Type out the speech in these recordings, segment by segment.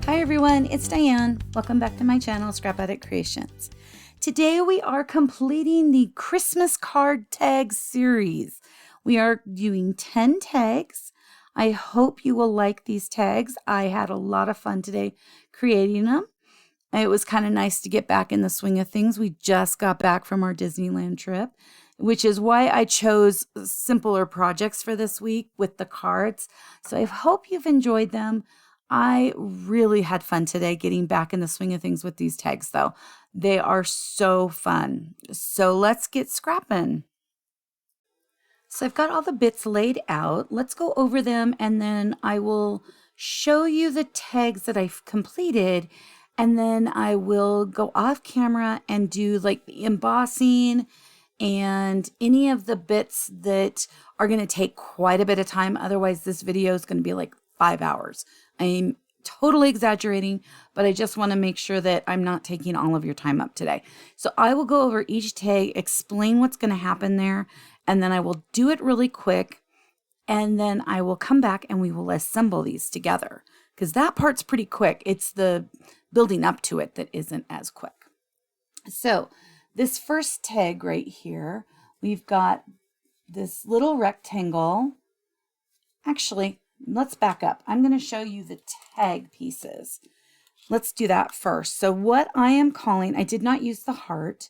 Hi everyone, it's Diane. Welcome back to my channel, Scrapbooking Creations. Today we are completing the Christmas card tag series. We are doing 10 tags. I hope you will like these tags. I had a lot of fun today creating them. It was kind of nice to get back in the swing of things. We just got back from our Disneyland trip, which is why I chose simpler projects for this week with the cards. So I hope you've enjoyed them. I really had fun today getting back in the swing of things with these tags, though. They are so fun. So let's get scrapping. So I've got all the bits laid out. Let's go over them, and then I will show you the tags that I've completed, and then I will go off camera and do like the embossing and any of the bits that are going to take quite a bit of time. Otherwise, this video is going to be like 5 hours. I'm totally exaggerating, but I just want to make sure that I'm not taking all of your time up today. So I will go over each tag, explain what's going to happen there, and then I will do it really quick, and then I will come back and we will assemble these together, because that part's pretty quick. It's the building up to it that isn't as quick. So this first tag right here, we've got this little rectangle. Actually, let's back up. I'm going to show you the tag pieces. Let's do that first. So what I am calling, I did not use the heart.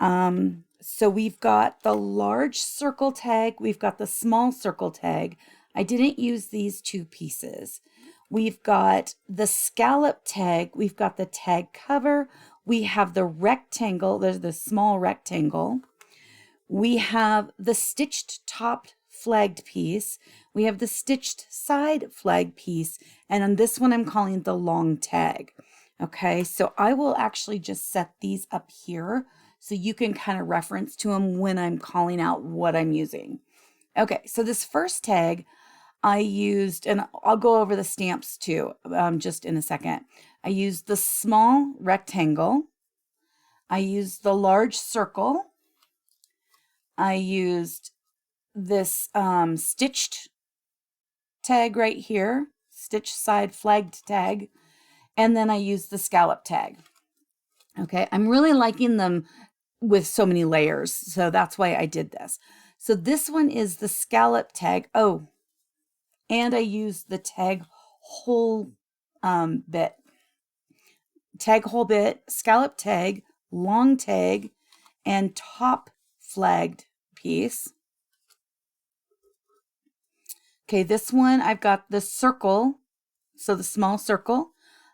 So we've got the large circle tag. We've got the small circle tag. I didn't use these two pieces. We've got the scallop tag. We've got the tag cover. We have the rectangle. There's the small rectangle. We have the stitched top flagged piece. We have the stitched side flag piece, and on this one I'm calling the long tag. Okay, so I will actually just set these up here so you can kind of reference to them when I'm calling out what I'm using. Okay, so this first tag I used, and I'll go over the stamps too just in a second. I used the small rectangle. I used the large circle. I used this stitched tag right here, stitch side flagged tag, and then I used the scallop tag. Okay, I'm really liking them with so many layers, so that's why I did this. So this one is the scallop tag. Oh, and I used the tag whole bit. Tag whole bit, scallop tag, long tag, and top flagged piece. Okay, this one I've got the circle, so the small circle,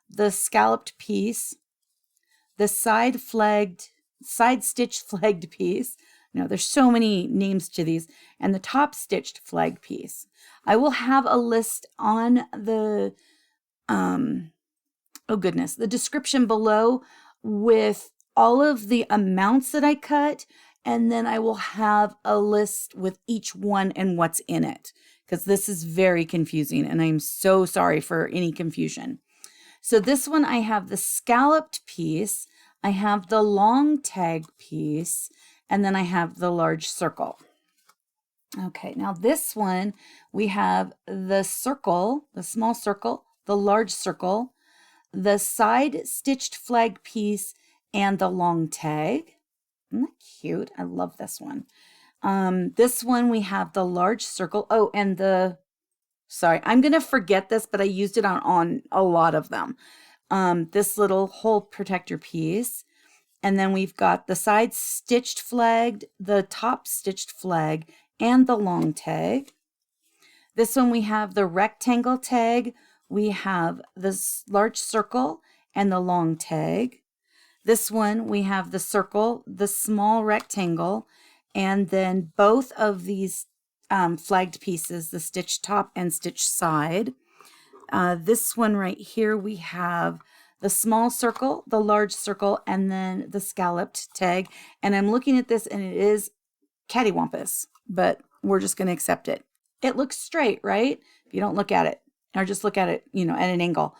the scalloped piece, the side stitched flagged piece. Now there's so many names to these, and the top stitched flag piece. I will have a list on the the description below with all of the amounts that I cut, and then I will have a list with each one and what's in it, because this is very confusing, and I'm so sorry for any confusion. So this one, I have the scalloped piece, I have the long tag piece, and then I have the large circle. Okay, now this one, we have the circle, the small circle, the large circle, the side stitched flag piece, and the long tag. Isn't that cute? I love this one. This one, we have the large circle. Oh, and sorry, I'm going to forget this, but I used it on a lot of them. This little hole protector piece. And then we've got the side stitched flagged, the top stitched flag, and the long tag. This one, we have the rectangle tag. We have this large circle and the long tag. This one, we have the circle, the small rectangle, and then both of these flagged pieces, the stitched top and stitched side. This one right here, we have the small circle, the large circle, and then the scalloped tag. And I'm looking at this, and it is cattywampus, but we're just going to accept it. It looks straight, right? If you don't look at it, or just look at it, at an angle.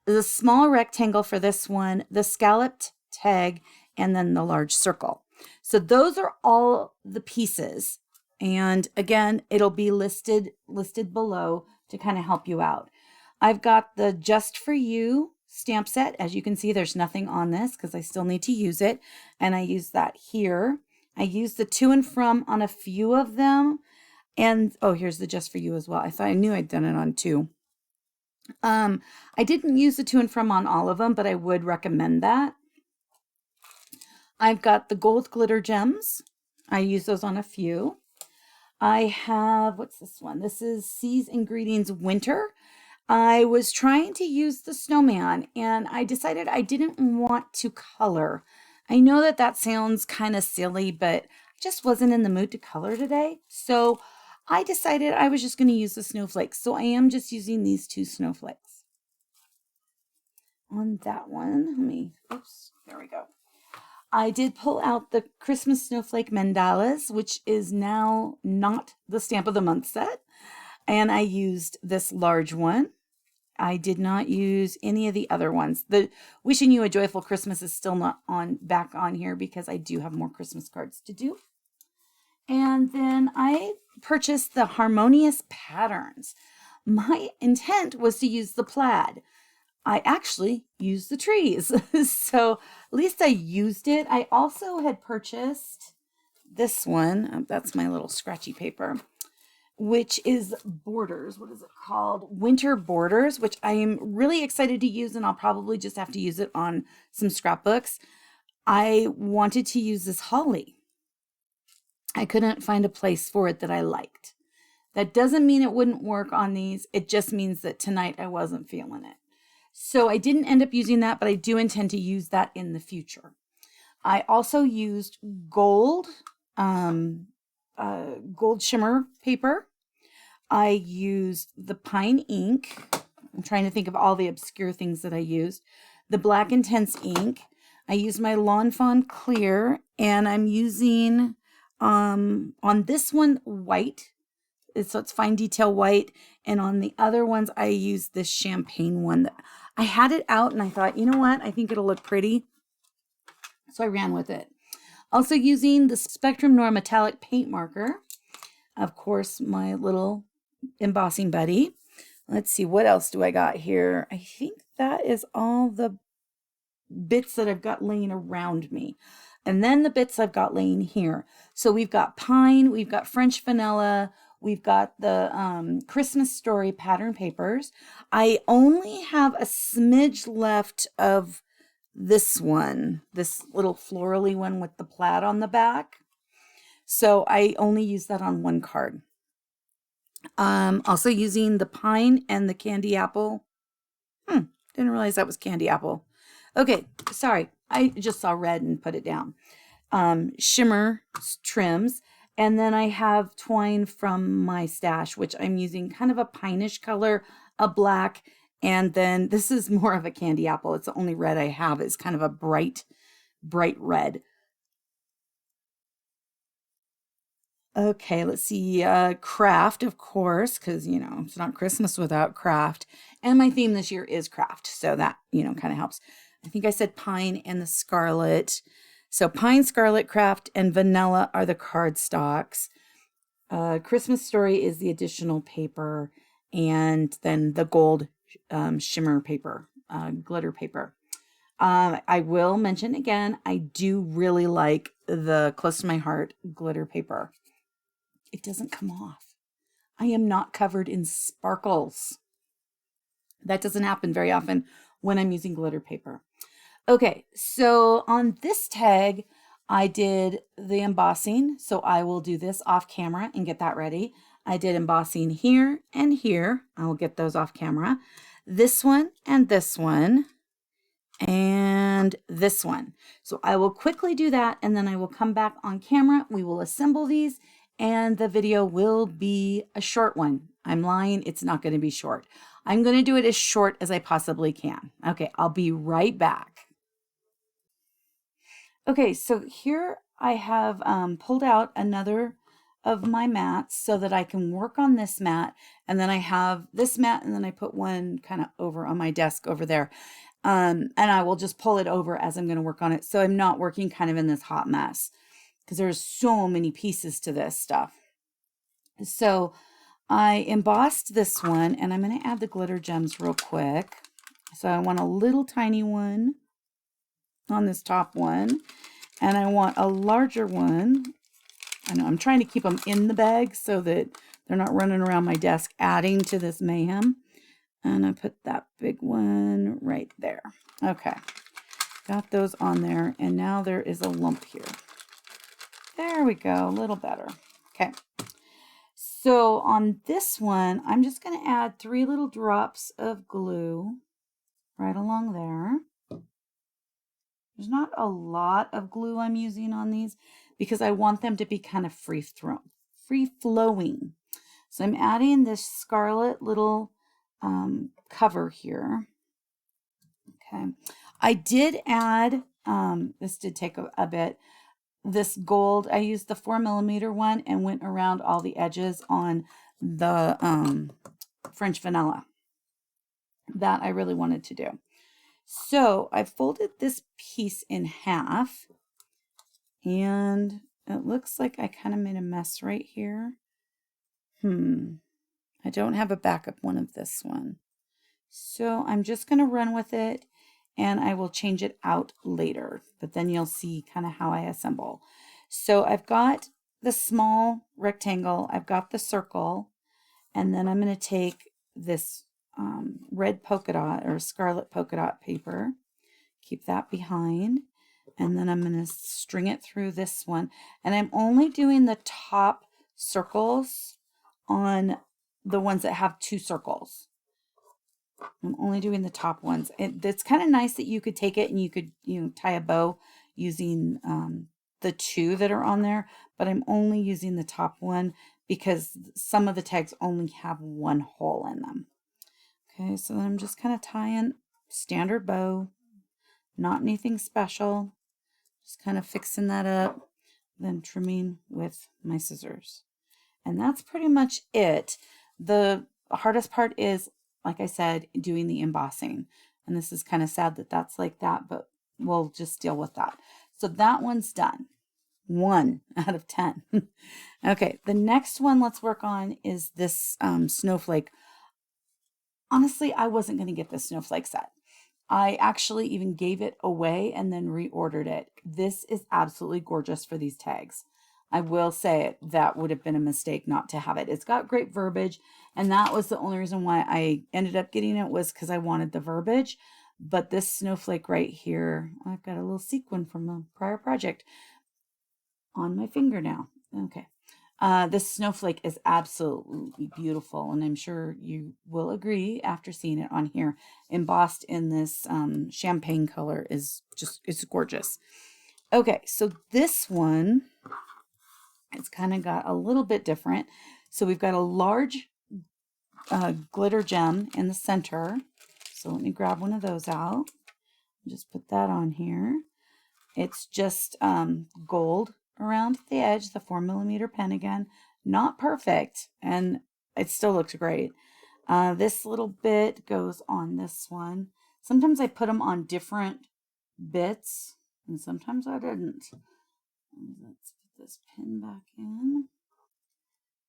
The small rectangle for this one, the scalloped tag, and then the large circle. So those are all the pieces. And again, it'll be listed below to kind of help you out. I've got the Just For You stamp set. As you can see, there's nothing on this because I still need to use it. And I use that here. I use the To and From on a few of them. And, oh, here's the Just For You as well. I knew I'd done it on 2. I didn't use the To and From on all of them, but I would recommend that. I've got the gold glitter gems. I use those on a few. I have, what's this one? This is Seas and Greetings Winter. I was trying to use the snowman and I decided I didn't want to color. I know that that sounds kind of silly, but I just wasn't in the mood to color today. So I decided I was just going to use the snowflakes. So I am just using these 2 snowflakes. On that one, oops, there we go. I did pull out the Christmas Snowflake Mandalas, which is now not the Stamp of the Month set. And I used this large one. I did not use any of the other ones. The Wishing You a Joyful Christmas is still not back on here because I do have more Christmas cards to do. And then I purchased the Harmonious Patterns. My intent was to use the plaid. I actually used the trees. So at least I used it. I also had purchased this one. That's my little scratchy paper, which is Borders. What is it called? Winter Borders, which I am really excited to use, and I'll probably just have to use it on some scrapbooks. I wanted to use this holly. I couldn't find a place for it that I liked. That doesn't mean it wouldn't work on these. It just means that tonight I wasn't feeling it. So I didn't end up using that, but I do intend to use that in the future. I also used gold shimmer paper. I used the pine ink. I'm trying to think of all the obscure things that I used. The black intense ink. I used my Lawn Fawn clear, and I'm using on this one white. So it's fine detail white, and on the other ones I used this champagne one. I had it out and I thought, you know what, I think it'll look pretty, so I ran with it. Also using the Spectrum Noir metallic paint marker, of course, my little embossing buddy. Let's see, what else do I got here? I think that is all the bits that I've got laying around me. And then the bits I've got laying here. So we've got pine, we've got French vanilla, we've got the Christmas Story pattern papers. I only have a smidge left of this one, this little florally one with the plaid on the back. So I only use that on one card. Also using the pine and the candy apple. Didn't realize that was candy apple. Okay, sorry. I just saw red and put it down. Shimmer trims. And then I have twine from my stash, which I'm using kind of a pineish color, a black. And then this is more of a candy apple. It's the only red I have. It's kind of a bright red. Okay, let's see. Kraft, of course, because, you know, it's not Christmas without Kraft. And my theme this year is Kraft. So that, you know, kind of helps. I think I said pine and the Scarlet. So pine, Scarlet, Kraft, and vanilla are the cardstocks. Christmas Story is the additional paper. And then the gold shimmer paper, glitter paper. I will mention again, I do really like the Close to My Heart glitter paper. It doesn't come off. I am not covered in sparkles. That doesn't happen very often when I'm using glitter paper. Okay, so on this tag, I did the embossing. So I will do this off camera and get that ready. I did embossing here and here. I will get those off camera. This one and this one. And this one. So I will quickly do that and then I will come back on camera. We will assemble these and the video will be a short one. I'm lying, it's not going to be short. I'm going to do it as short as I possibly can. Okay, I'll be right back. Okay, so here I have pulled out another of my mats so that I can work on this mat. And then I have this mat and then I put one kind of over on my desk over there. And I will just pull it over as I'm going to work on it. So I'm not working kind of in this hot mess because there's so many pieces to this stuff. So I embossed this one, and I'm going to add the glitter gems real quick. So I want a little tiny one on this top one, and I want a larger one. I know I'm trying to keep them in the bag so that they're not running around my desk adding to this mayhem. And I put that big one right there. Okay, got those on there, and now there is a lump here. There we go, a little better. Okay, so on this one, I'm just going to add 3 little drops of glue right along there. There's not a lot of glue I'm using on these because I want them to be kind of free-flowing. So I'm adding this Scarlet little cover here. Okay, I did add, this did take a bit, this gold. I used the 4mm one and went around all the edges on the French vanilla. That I really wanted to do. So I folded this piece in half, and it looks like I kind of made a mess right here. I don't have a backup one of this one. So I'm just going to run with it, and I will change it out later, but then you'll see kind of how I assemble. So I've got the small rectangle, I've got the circle, and then I'm going to take this red polka dot or scarlet polka dot paper, keep that behind, and then I'm going to string it through this one. And I'm only doing the top circles on the ones that have 2 circles. I'm only doing the top ones. It's kind of nice that you could take it and you could, tie a bow using the 2 that are on there, but I'm only using the top one because some of the tags only have 1 hole in them. Okay, so then I'm just kind of tying standard bow, not anything special, just kind of fixing that up, then trimming with my scissors. And that's pretty much it. The hardest part is, like I said, doing the embossing. And this is kind of sad that that's like that, but we'll just deal with that. So that one's done. 1 out of 10. Okay, the next one let's work on is this snowflake. Honestly, I wasn't going to get this snowflake set. I actually even gave it away and then reordered it. This is absolutely gorgeous for these tags. I will say it, that would have been a mistake not to have it. It's got great verbiage, and that was the only reason why I ended up getting it, was because I wanted the verbiage. But this snowflake right here, I've got a little sequin from a prior project on my finger now. Okay. This snowflake is absolutely beautiful, and I'm sure you will agree after seeing it on here. Embossed in this champagne color is it's gorgeous. Okay, so this one, it's kind of got a little bit different. So we've got a large glitter gem in the center. So let me grab one of those out. Just put that on here. It's just gold around the edge, the 4mm pen again. Not perfect, and it still looks great. This little bit goes on this one. Sometimes I put them on different bits, and sometimes I didn't. Let's put this pin back in.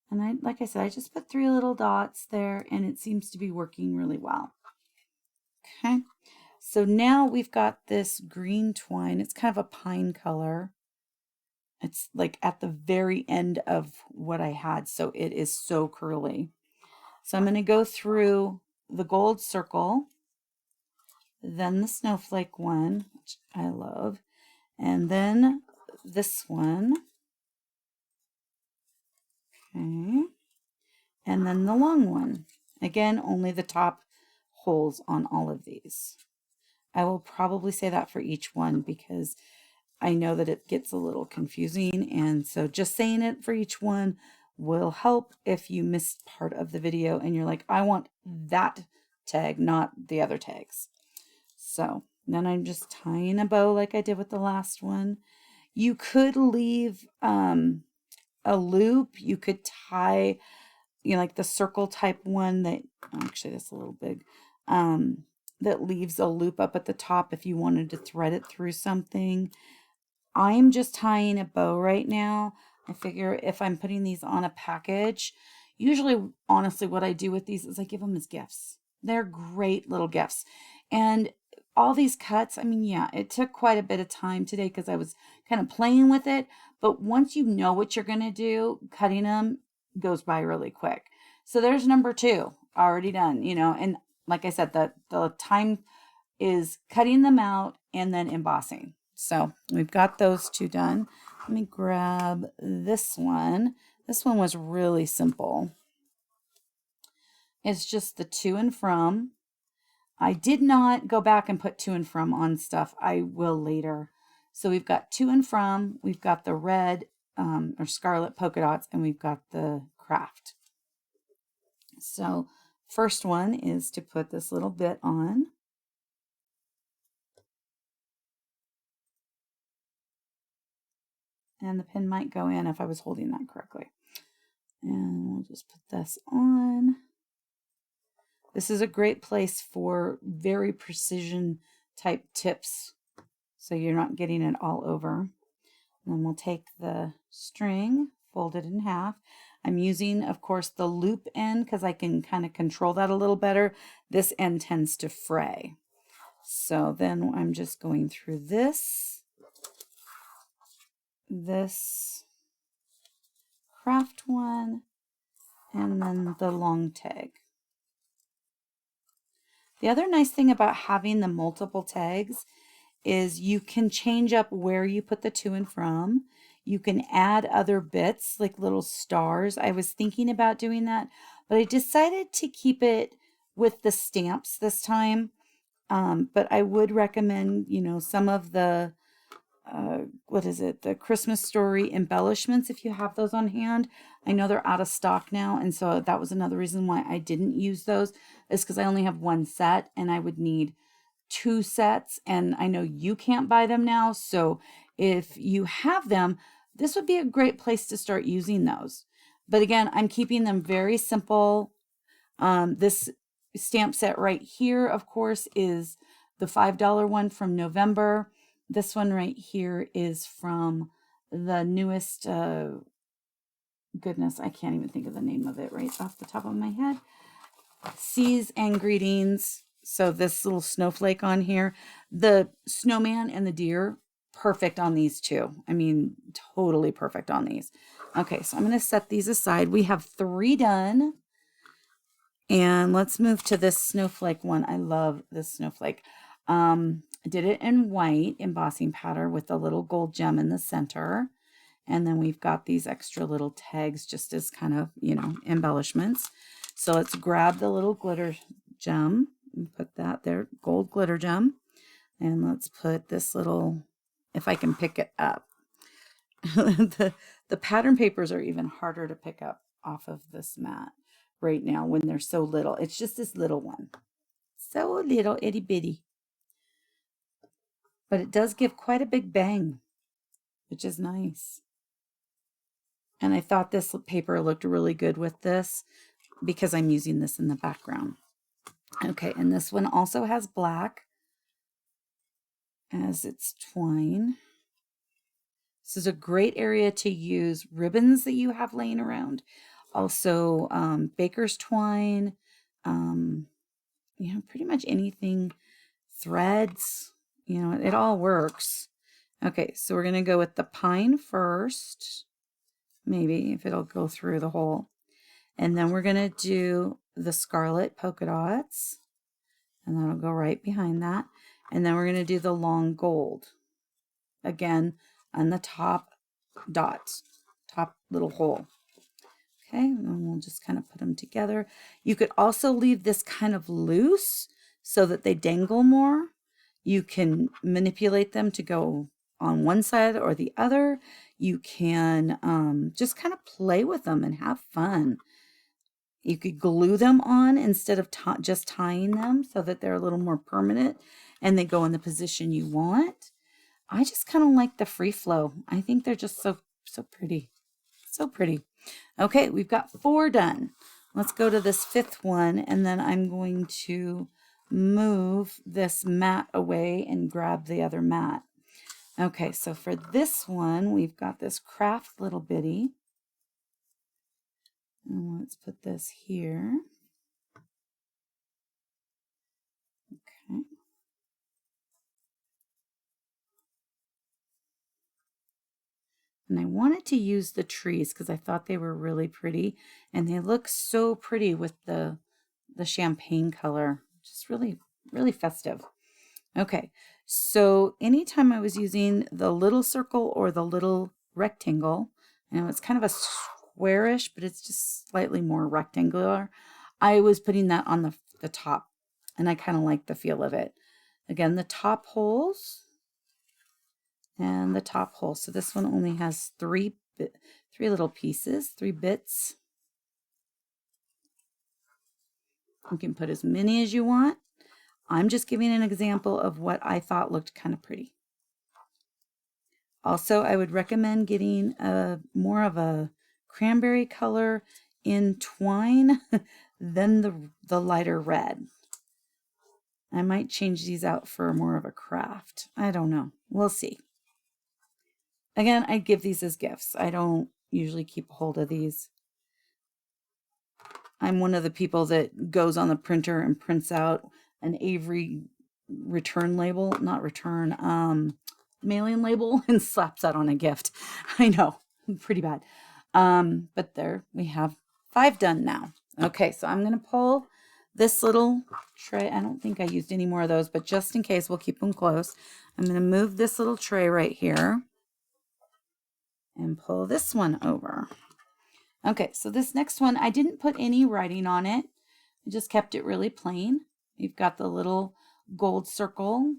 And like I said, I just put 3 little dots there, and it seems to be working really well. Okay, so now we've got this green twine. It's kind of a pine color. It's like at the very end of what I had, so it is so curly. So I'm going to go through the gold circle, then the snowflake one, which I love, and then this one. Okay. And then the long one. Again, only the top holes on all of these. I will probably say that for each one because I know that it gets a little confusing, and so just saying it for each one will help if you missed part of the video and you're like, I want that tag, not the other tags. So then I'm just tying a bow like I did with the last one. You could leave a loop. You could tie, like the circle type one that, actually that's a little big, that leaves a loop up at the top if you wanted to thread it through something. I'm just tying a bow right now. I figure if I'm putting these on a package, Usually, honestly, what I do with these is I give them as gifts. They're great little gifts. And all these cuts, I mean, yeah, it took quite a bit of time today because I was kind of playing with it. But once you know what you're going to do, cutting them goes by really quick. So there's number 2 already done, you know, and like I said, the time is cutting them out and then embossing. So we've got those 2 done. Let me grab this one. This one was really simple. It's just the to and from. I did not go back and put to and from on stuff. I will later. So we've got to and from, we've got the red or scarlet polka dots, and we've got the Kraft. So first one is to put this little bit on. And the pin might go in if I was holding that correctly. And we'll just put this on. This is a great place for very precision type tips, so you're not getting it all over. And then we'll take the string, fold it in half. I'm using, of course, the loop end because I can kind of control that a little better. This end tends to fray. So then I'm just going through this Kraft one, and then the long tag. The other nice thing about having the multiple tags is you can change up where you put the to and from. You can add other bits like little stars. I was thinking about doing that, but I decided to keep it with the stamps this time. But I would recommend, you know, some of the the Christmas story embellishments if you have those on hand. I know they're out of stock now, and so that was another reason why I didn't use those, is because I only have 1 set and I would need 2 sets, and I know you can't buy them now. So if you have them, this would be a great place to start using those. But again, I'm keeping them very simple. This stamp set right here, of course, is the $5 one from November. This one right here is from the newest, goodness, I can't even think of the name of it right off the top of my head. Seas and Greetings. So this little snowflake on here, the snowman and the deer, perfect on these 2. I mean, totally perfect on these. Okay, so I'm going to set these aside. We have 3 done. And let's move to this snowflake one. I love this snowflake. I did it in white embossing pattern with a little gold gem in the center. And then we've got these extra little tags just as kind of, you know, embellishments. So let's grab the little glitter gem and put that there, gold glitter gem. And let's put this little, if I can pick it up. The pattern papers are even harder to pick up off of this mat right now when they're so little. It's just this little one. So little, itty bitty. But it does give quite a big bang, which is nice. And I thought this paper looked really good with this because I'm using this in the background. Okay, and this one also has black as its twine. This is a great area to use ribbons that you have laying around. Also, baker's twine, you know, pretty much anything, threads, you know, it all works. Okay, so we're going to go with the pine first, maybe if it'll go through the hole. And then we're going to do the scarlet polka dots, and that'll go right behind that. And then we're going to do the long gold, again, on the top dots, top little hole. Okay, and we'll just kind of put them together. You could also leave this kind of loose so that they dangle more. You can manipulate them to go on one side or the other. You can just kind of play with them and have fun. You could glue them on instead of just tying them so that they're a little more permanent and they go in the position you want. I just kind of like the free flow. I think they're just so pretty. So pretty. Okay, we've got 4 done. Let's go to this 5th one, and then I'm going to move this mat away and grab the other mat. Okay, so for this one, we've got this Kraft little bitty. And let's put this here. Okay. And I wanted to use the trees because I thought they were really pretty, and they look so pretty with the champagne color. Just really, really festive. Okay, so anytime I was using the little circle or the little rectangle, and it's kind of a squarish, but it's just slightly more rectangular, I was putting that on the top, and I kind of like the feel of it. Again, the top holes and the top hole. So this one only has three little pieces, 3 bits. You can put as many as you want. I'm just giving an example of what I thought looked kind of pretty. Also, I would recommend getting more of a cranberry color in twine than the lighter red. I might change these out for more of a Kraft. I don't know. We'll see. Again, I give these as gifts. I don't usually keep a hold of these. I'm one of the people that goes on the printer and prints out an Avery return label, not return, mailing label, and slaps that on a gift. I know, pretty bad. But there we have 5 done now. Okay, so I'm going to pull this little tray. I don't think I used any more of those, but just in case, we'll keep them close. I'm going to move this little tray right here and pull this one over. Okay, so this next one, I didn't put any writing on it. I just kept it really plain. You've got the little gold circle,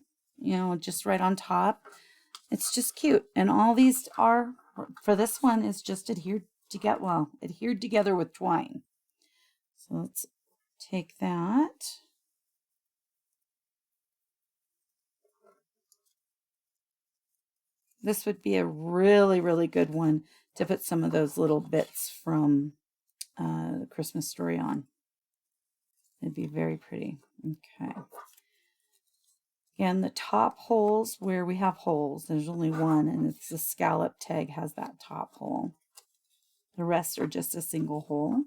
just right on top. It's just cute. And all these are, for this one, is just adhered together with twine. So let's take that. This would be a really, really good one to put some of those little bits from the Christmas Story on. It'd be very pretty. Okay. Again, the top holes where we have holes, there's only one, and it's the scallop tag has that top hole. The rest are just a single hole.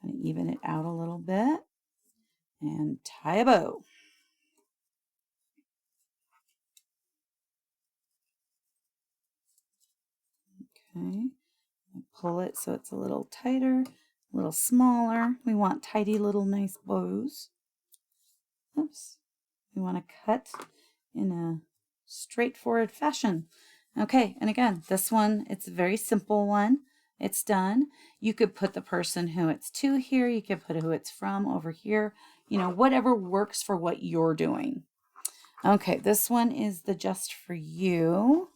Kind of even it out a little bit and tie a bow. Okay, pull it so it's a little tighter, a little smaller. We want tidy little nice bows. Oops. We want to cut in a straightforward fashion. Okay, and again, this one, it's a very simple one. It's done. You could put the person who it's to here. You could put who it's from over here. Whatever works for what you're doing. Okay, this one is the Just For You.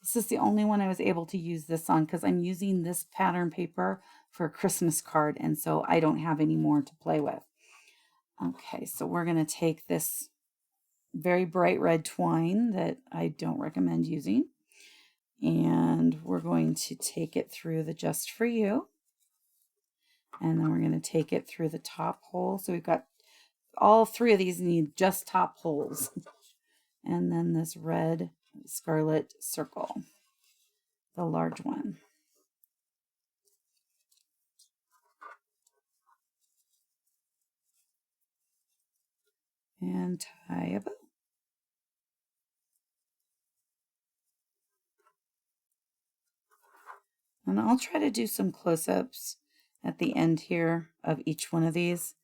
This is the only one I was able to use this on because I'm using this pattern paper for a Christmas card, and so I don't have any more to play with. Okay, so we're going to take this very bright red twine that I don't recommend using, and we're going to take it through the Just For You, and then we're going to take it through the top hole. So we've got all 3 of these need just top holes, and then this red scarlet circle, the large one. And tie a bow. And I'll try to do some close-ups at the end here of each one of these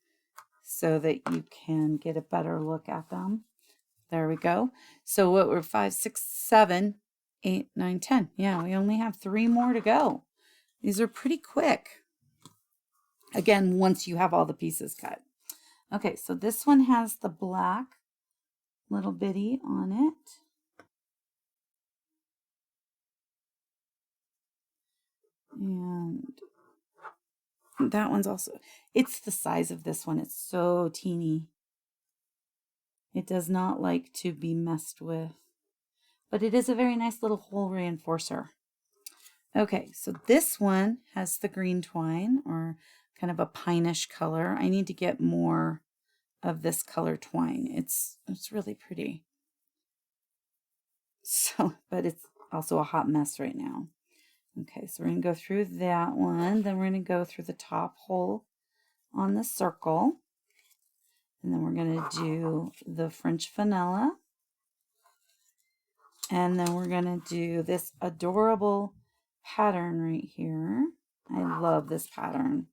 so that you can get a better look at them. There we go. So what we're 5, 6, 7, 8, 9, 10. Yeah, we only have 3 more to go. These are pretty quick. Again, once you have all the pieces cut. Okay, so this one has the black little bitty on it. And that one's also, it's the size of this one. It's so teeny. It does not like to be messed with, but it is a very nice little hole reinforcer. Okay, so this one has the green twine, or kind of a pineish color. I need to get more of this color twine. It's really pretty. So, but it's also a hot mess right now. Okay, so we're going to go through that one. Then we're going to go through the top hole on the circle. And then we're going to do the French vanilla. And then we're going to do this adorable pattern right here. I love this pattern.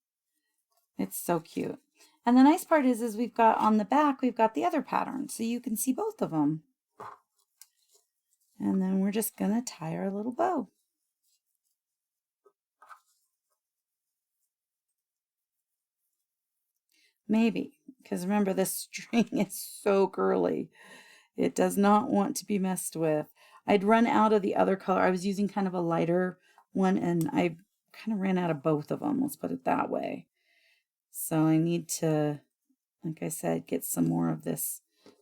It's so cute. And the nice part is we've got on the back, we've got the other pattern. So you can see both of them. And then we're just going to tie our little bow. Maybe, because remember, this string is so curly. It does not want to be messed with. I'd run out of the other color. I was using kind of a lighter one, and I kind of ran out of both of them. Let's put it that way. So I need to, like I said, get some more of this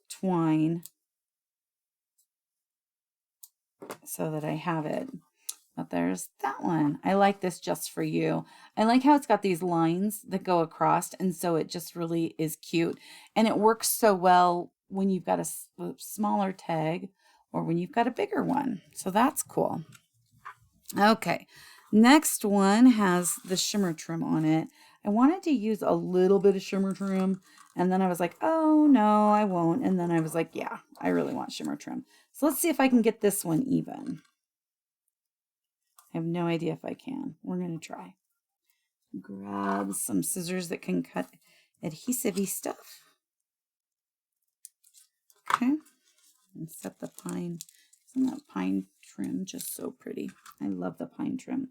twine so that I have it. But there's that one. I like this just for you. I like how it's got these lines that go across, and so it just really is cute. And it works so well when you've got a smaller tag or when you've got a bigger one. So that's cool. Okay, next one has the shimmer trim on it. I wanted to use a little bit of shimmer trim, and then I was like, oh no, I won't. And then I was like, yeah, I really want shimmer trim. So let's see if I can get this one even. I have no idea if I can. We're going to try. Grab some scissors that can cut adhesive-y stuff. Okay. And set the pine. Isn't that pine trim just so pretty? I love the pine trim.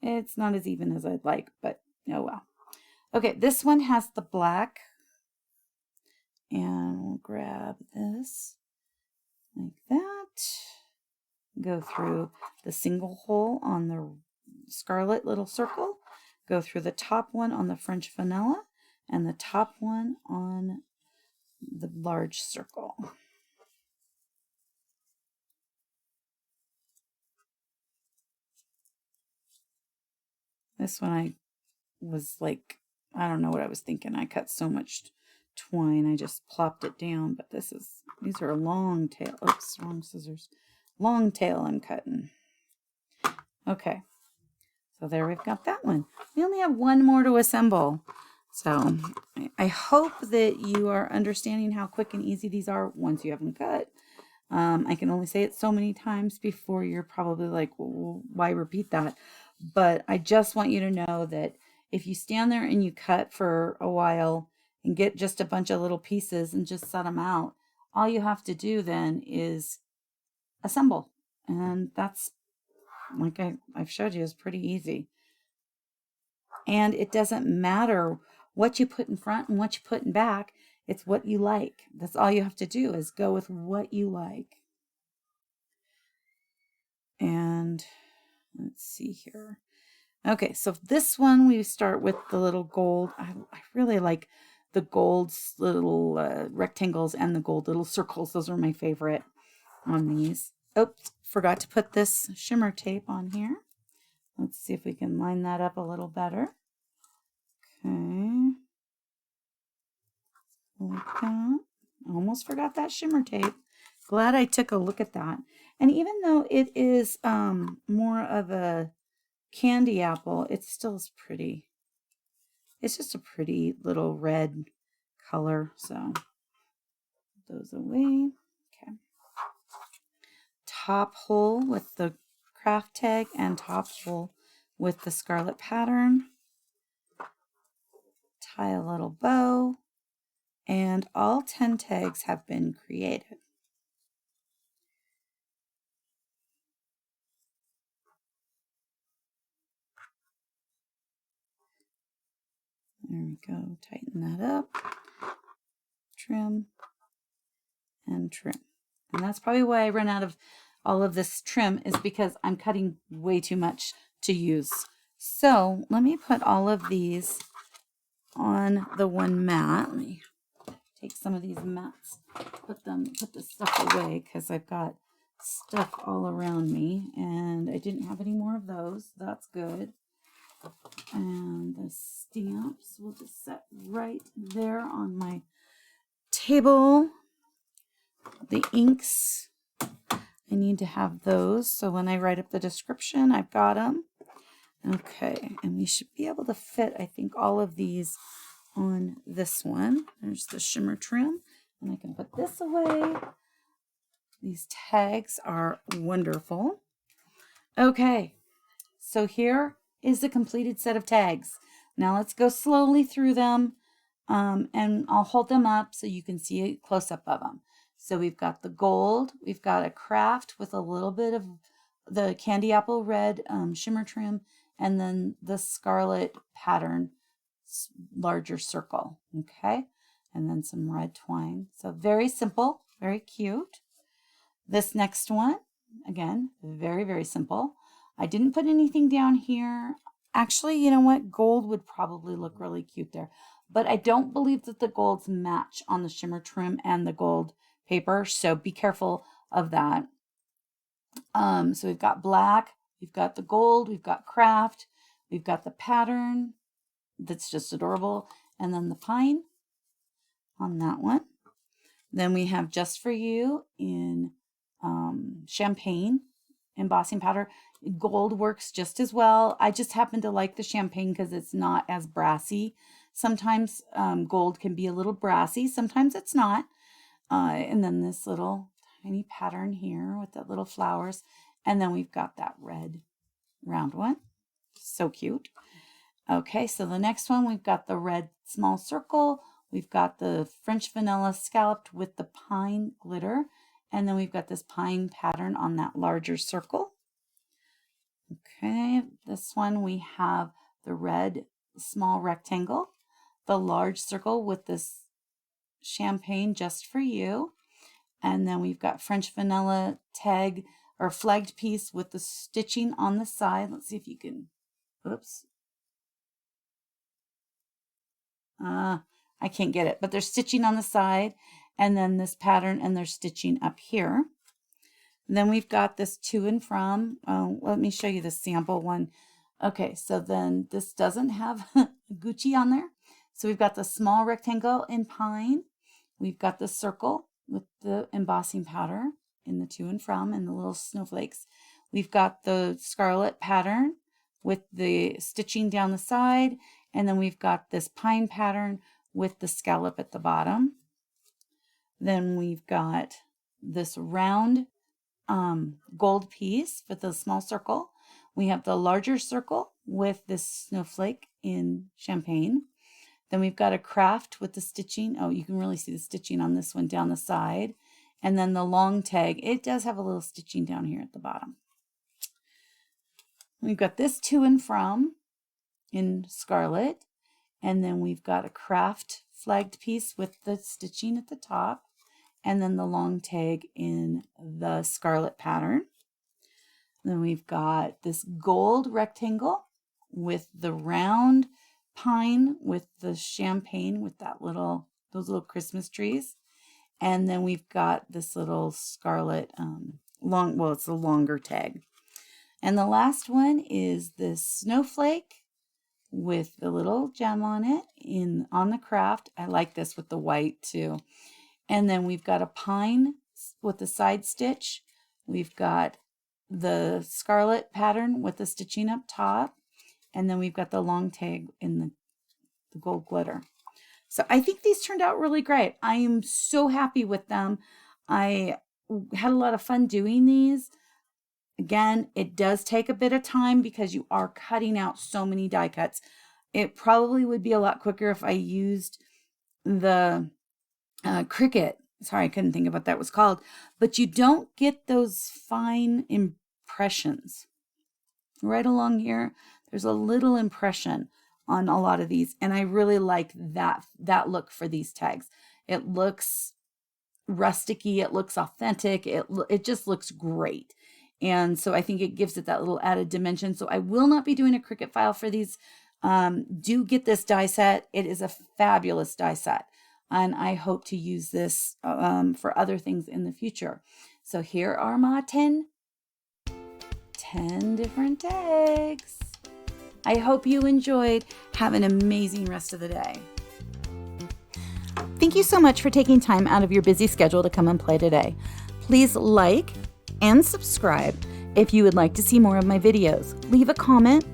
It's not as even as I'd like, but oh well. Okay, this one has the black. And we'll grab this like that. Go through the single hole on the Scarlet little circle, go through the top one on the French vanilla, and the top one on the large circle. This one I was like, I don't know what I was thinking. I cut so much twine, I just plopped it down, but these are a long tail. Oops, wrong scissors. Long tail I'm cutting. Okay. So there we've got that one. We only have one more to assemble. So I hope that you are understanding how quick and easy these are once you have them cut. I can only say it so many times before you're probably like, well, why repeat that? But I just want you to know that if you stand there and you cut for a while and get just a bunch of little pieces and just set them out, all you have to do then is assemble. And that's, like I've showed you, is pretty easy. And it doesn't matter what you put in front and what you put in back. It's what you like. That's all you have to do, is go with what you like. And let's see here. Okay, so this one we start with the little gold. I really like the gold little rectangles and the gold little circles. Those are my favorite on these. Oops, forgot to put this shimmer tape on here. Let's see if we can line that up a little better. Okay. Like that. Almost forgot that shimmer tape. Glad I took a look at that. And even though it is more of a candy apple, it still is pretty. It's just a pretty little red color. So put those away. Okay. Top hole with the Kraft tag and top hole with the Scarlet pattern. Tie a little bow. And all 10 tags have been created. There we go. Tighten that up. Trim and trim. And that's probably why I run out of all of this trim, is because I'm cutting way too much to use. So let me put all of these on the one mat. Let me take some of these mats, put the stuff away, because I've got stuff all around me and I didn't have any more of those. That's good. And the stamps will just set right there on my table. The inks, I need to have those, so when I write up the description, I've got them. Okay, and we should be able to fit, I think, all of these on this one. There's the shimmer trim, and I can put this away. These tags are wonderful. Okay, so here is the completed set of tags. Now let's go slowly through them, and I'll hold them up so you can see a close-up of them. So we've got the gold, we've got a Kraft with a little bit of the candy apple red shimmer trim, and then the Scarlet pattern, larger circle, okay? And then some red twine. So very simple, very cute. This next one, again, very, very simple. I didn't put anything down here. Actually, you know what? Gold would probably look really cute there. But I don't believe that the golds match on the shimmer trim and the gold paper, so be careful of that. So we've got black, we've got the gold, we've got Kraft, we've got the pattern that's just adorable, and then the pine on that one. Then we have Just For You in champagne embossing powder. Gold works just as well. I just happen to like the champagne because it's not as brassy. Sometimes gold can be a little brassy, sometimes it's not. And then this little tiny pattern here with the little flowers. And then we've got that red round one. So cute. Okay, so the next one, we've got the red small circle. We've got the French vanilla scalloped with the pine glitter. And then we've got this pine pattern on that larger circle. Okay, this one we have the red small rectangle, the large circle with this champagne Just For You. And then we've got French vanilla tag or flagged piece with the stitching on the side. Let's see if you can, oops. I can't get it, but there's stitching on the side, and then this pattern, and there's stitching up here. And then we've got this to and from. Let me show you the sample one. Okay, so then this doesn't have Gucci on there. So we've got the small rectangle in pine. We've got the circle with the embossing powder in the to and from and the little snowflakes. We've got the Scarlet pattern with the stitching down the side. And then we've got this pine pattern with the scallop at the bottom. Then we've got this round gold piece with the small circle. We have the larger circle with this snowflake in champagne. Then we've got a Kraft with the stitching. Oh, you can really see the stitching on this one down the side. And then the long tag, it does have a little stitching down here at the bottom. We've got this to and from in Scarlet. And then we've got a Kraft flagged piece with the stitching at the top. And then the long tag in the Scarlet pattern. Then we've got this gold rectangle with the round pine with the champagne with that those little Christmas trees. And then we've got this little Scarlet it's a longer tag. And the last one is this snowflake with the little gem on it on the Kraft. I like this with the white too. And then we've got a pine with the side stitch. We've got the Scarlet pattern with the stitching up top. And then we've got the long tag in the gold glitter. So I think these turned out really great. I am so happy with them. I had a lot of fun doing these. Again, it does take a bit of time because you are cutting out so many die cuts. It probably would be a lot quicker if I used the Cricut. Sorry, I couldn't think of what that was called. But you don't get those fine impressions. Right along here, there's a little impression on a lot of these. And I really like that look for these tags. It looks rusticy. It looks authentic. It just looks great. And so I think it gives it that little added dimension. So I will not be doing a Cricut file for these. Do get this die set. It is a fabulous die set. And I hope to use this for other things in the future. So here are my 10 different tags. I hope you enjoyed. Have an amazing rest of the day. Thank you so much for taking time out of your busy schedule to come and play today. Please like and subscribe if you would like to see more of my videos. Leave a comment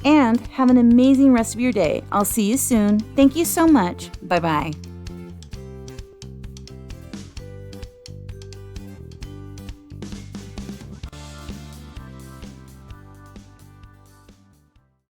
and have an amazing rest of your day. I'll see you soon. Thank you so much. Bye-bye.